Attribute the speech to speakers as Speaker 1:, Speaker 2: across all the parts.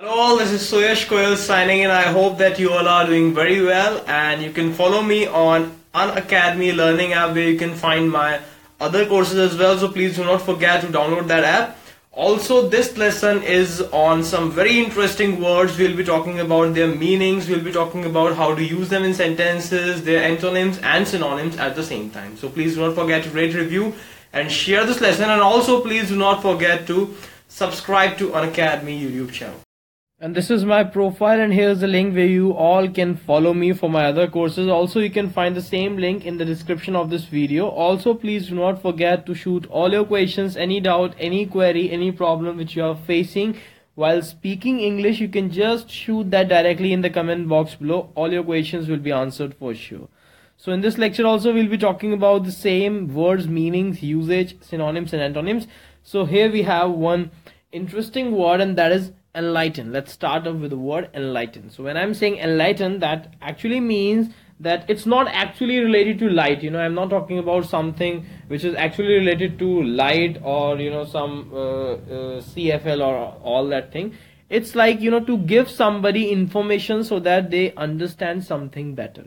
Speaker 1: Hello all, this is Suyash signing in. I hope that you all are doing very well, and you can follow me on Unacademy learning app where you can find my other courses as well. So please do not forget to download that app. Also, this lesson is on some very interesting words. We'll be talking about their meanings. We'll be talking about how to use them in sentences, their antonyms and synonyms at the same time. So please do not forget to rate, review and share this lesson. And also please do not forget to subscribe to Unacademy YouTube channel. And this is my profile, and here's the link where you all can follow me for my other courses. Also, you can find the same link in the description of this video. Also, please do not forget to shoot all your questions, any doubt, any query, any problem which you are facing while speaking English. You can just shoot that directly in the comment box below. All your questions will be answered for sure. So in this lecture also we'll be talking about the same words, meanings, usage, synonyms and antonyms. So here we have one interesting word, and that is enlighten. Let's start off with the word enlighten. So when I'm saying enlighten, that actually means that it's not actually related to light. I'm not talking about something which is actually related to light or some CFL or all that thing. It's like to give somebody information so that they understand something better.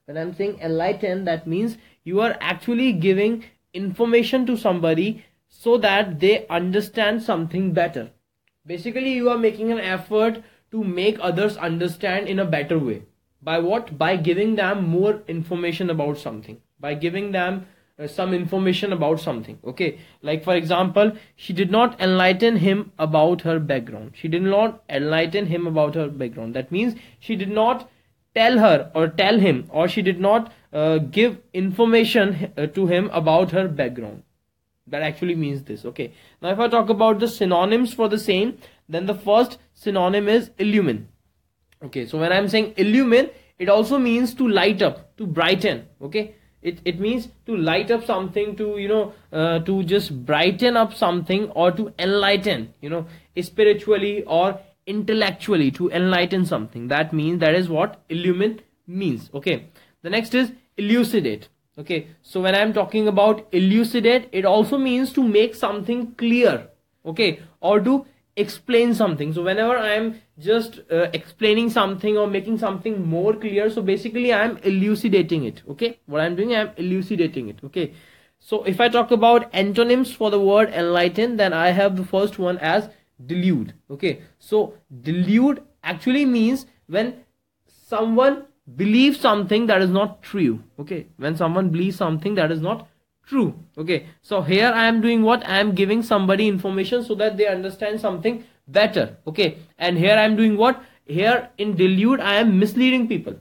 Speaker 1: When I'm saying enlighten, that means you are actually giving information to somebody so that they understand something better. Basically, you are making an effort to make others understand in a better way. By what? By giving them more information about something. By giving them some information about something. Okay. Like for example, she did not enlighten him about her background. She did not enlighten him about her background. That means she did not tell her or tell him, or she did not give information to him about her background. That actually means this. Okay. Now if I talk about the synonyms for the same, then the first synonym is illumine. Okay. So when I'm saying illumine, it also means to light up, to brighten. Okay. It means to light up something, to to just brighten up something, or to enlighten, spiritually or intellectually, to enlighten something. That means, that is what illumine means. Okay. The next is elucidate. Okay, so when I'm talking about elucidate, it also means to make something clear, okay, or to explain something. So whenever I'm just explaining something or making something more clear, so basically I'm elucidating it. Okay, what I'm doing, I'm elucidating it. Okay, so if I talk about antonyms for the word enlighten, then I have the first one as delude. Okay, so delude actually means when someone believe something that is not true. Okay, when someone believes something that is not true. Okay, so here I am doing what? I am giving somebody information so that they understand something better. Okay, and here I am doing what? Here in delude, I am misleading people.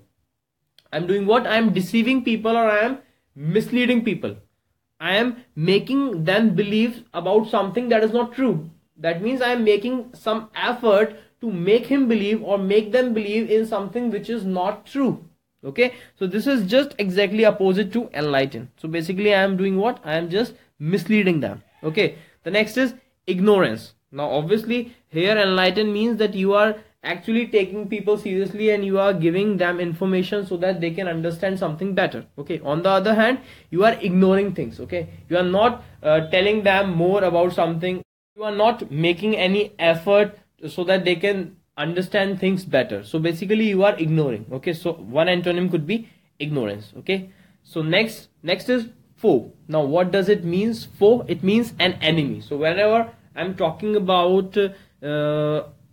Speaker 1: I am doing what? I am deceiving people, or I am misleading people. I am making them believe about something that is not true. That means I am making some effort to make him believe or make them believe in something which is not true. Okay, so this is just exactly opposite to enlighten. So basically I am doing what? I am just misleading them. Okay, the next is ignorance. Now obviously here enlighten means that you are actually taking people seriously and you are giving them information so that they can understand something better. Okay, on the other hand, you are ignoring things. Okay, you are not telling them more about something. You are not making any effort so that they can understand things better. So basically you are ignoring. Okay, so one antonym could be ignorance. Okay, so next is foe. Now what does it means? Foe, it means an enemy. So whenever I'm talking about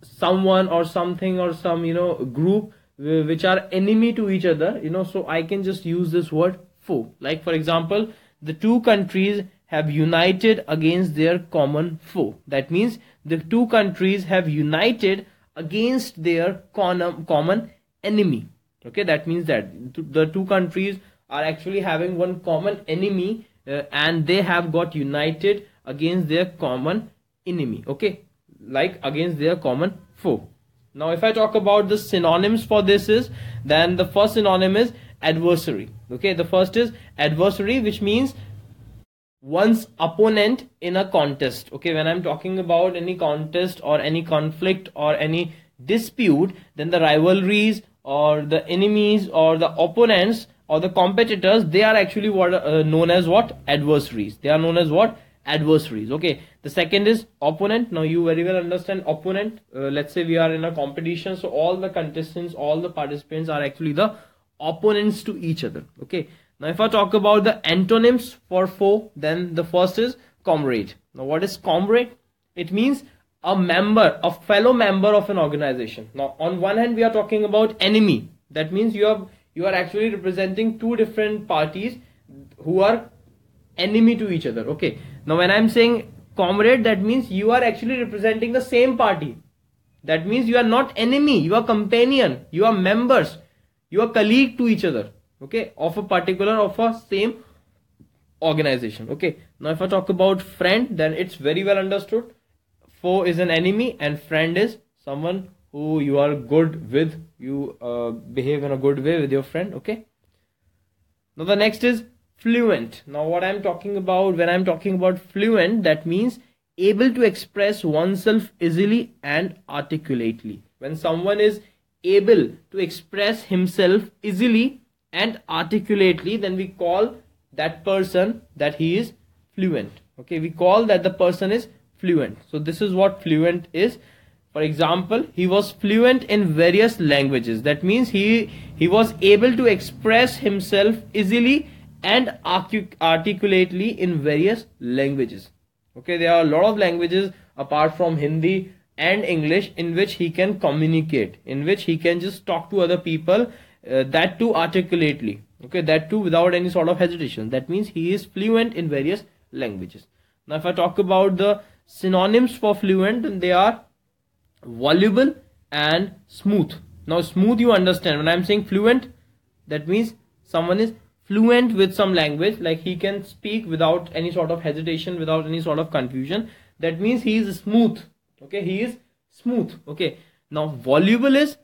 Speaker 1: someone or something or some group which are enemy to each other, so I can just use this word foe. Like for example, the two countries have united against their common foe. That means the two countries have united against their common enemy. Okay, that means that the two countries are actually having one common enemy and they have got united against their common enemy. Okay, like against their common foe. Now if I talk about the synonyms for this then the first synonym is adversary. Okay, the first is adversary, which means one's opponent in a contest. Okay, when I'm talking about any contest or any conflict or any dispute, then the rivalries or the enemies or the opponents or the competitors, they are actually what known as what? Adversaries. They are known as what? adversaries. Okay, the second is opponent. Now you very well understand opponent. Let's say we are in a competition, so all the contestants, all the participants are actually the opponents to each other. Okay, now if I talk about the antonyms for foe, then the first is comrade. Now what is comrade? It means a member, a fellow member of an organization. Now on one hand we are talking about enemy. That means you are actually representing two different parties who are enemy to each other. Okay, now when I'm saying comrade, that means you are actually representing the same party. That means you are not enemy, you are companion, you are members, you are colleague to each other. Okay, of a same organization. Okay, now if I talk about friend, then it's very well understood. Foe is an enemy and friend is someone who you are good with, you behave in a good way with your friend. Okay, now the next is fluent. Now what I'm talking about when I'm talking about fluent, that means able to express oneself easily and articulately. When someone is able to express himself easily and articulately, then we call that person that he is fluent. Okay, we call that the person is fluent. So this is what fluent is. For example, he was fluent in various languages. That means he was able to express himself easily and articulately in various languages. Okay, there are a lot of languages apart from Hindi and English in which he can communicate, in which he can just talk to other people, that too articulately. Okay, that too without any sort of hesitation. That means he is fluent in various languages. Now if I talk about the synonyms for fluent, then they are voluble and smooth. Now smooth, you understand, when I'm saying fluent, that means someone is fluent with some language, like he can speak without any sort of hesitation, without any sort of confusion. That means he is smooth. Okay, he is smooth. Okay, now voluble is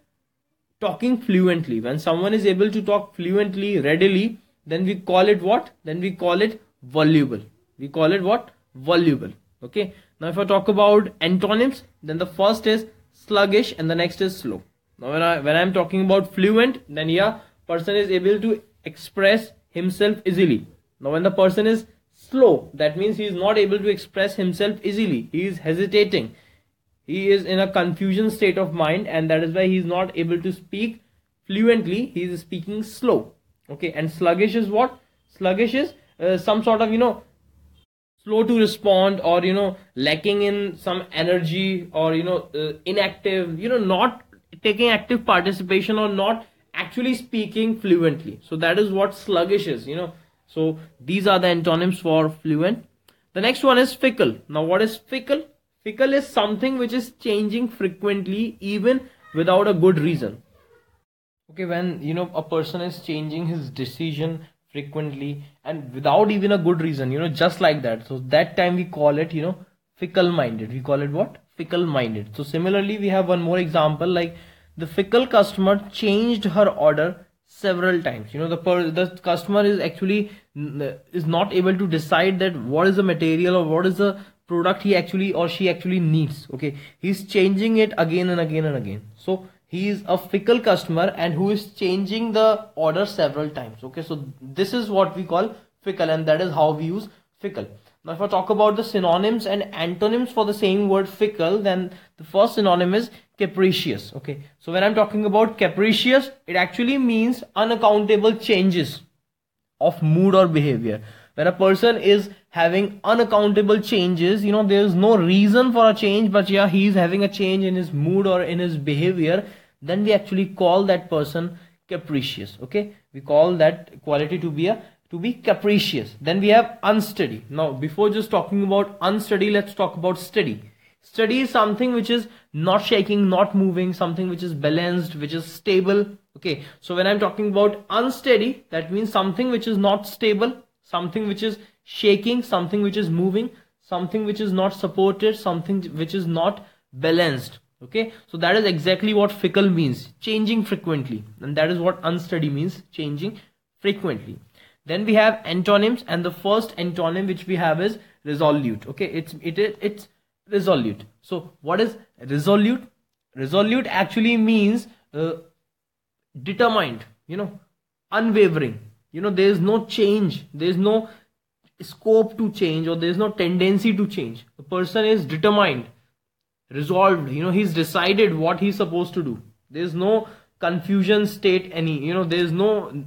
Speaker 1: talking fluently. When someone is able to talk fluently, readily, then we call it what? Then we call it voluble. We call it what? Voluble. Okay, now if I talk about antonyms, then the first is sluggish and the next is slow. Now when I'm talking about fluent, then yeah, person is able to express himself easily. Now when the person is slow, that means he is not able to express himself easily. He is hesitating. He is in a confusion state of mind, and that is why he is not able to speak fluently. He is speaking slow. Okay, and sluggish is what? Sluggish is some sort of, slow to respond, or lacking in some energy, or inactive, not taking active participation, or not actually speaking fluently. So that is what sluggish is. So these are the antonyms for fluent. The next one is fickle. Now what is fickle? Fickle is something which is changing frequently, even without a good reason. Okay, when a person is changing his decision frequently and without even a good reason, just like that, so that time we call it fickle minded. We call it what? Fickle minded. So similarly, we have one more example, like the fickle customer changed her order several times. The customer is actually is not able to decide that what is the material or what is the product he actually or she actually needs. Okay, he's changing it again and again and again. So he is a fickle customer and who is changing the order several times. Okay, so this is what we call fickle, and that is how we use fickle. Now if I talk about the synonyms and antonyms for the same word fickle, then the first synonym is capricious. Okay, so when I'm talking about capricious, it actually means unaccountable changes of mood or behavior. When a person is having unaccountable changes, there is no reason for a change, but yeah, he is having a change in his mood or in his behavior, then we actually call that person capricious. Okay, we call that quality to be capricious. Then we have unsteady. Now before just talking about unsteady, let's talk about steady. Steady is something which is not shaking, not moving, something which is balanced, which is stable. Okay, so when I'm talking about unsteady, that means something which is not stable, something which is shaking, something which is moving, something which is not supported, something which is not balanced. Okay, so that is exactly what fickle means, changing frequently, and that is what unsteady means, changing frequently. Then we have antonyms, and the first antonym which we have is resolute. Okay, it's resolute. So what is resolute? Resolute actually means determined, unwavering. There is no change, there is no
Speaker 2: scope to change, or there is no tendency to change. The person is determined, resolved, he's decided what he's supposed to do. There is no confusion state there is no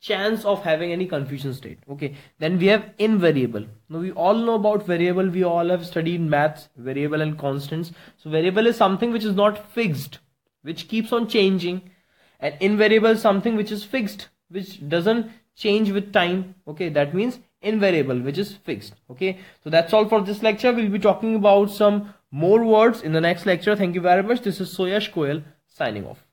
Speaker 2: chance of having any confusion state. Okay, then we have invariable. Now we all know about variable, we all have studied maths, variable and constants. So variable is something which is not fixed, which keeps on changing, and invariable is something which is fixed, which doesn't change with time. Okay, that means invariable, which is fixed. Okay, so that's all for this lecture. We'll be talking about some more words in the next lecture. Thank you very much. This is Suyash signing off.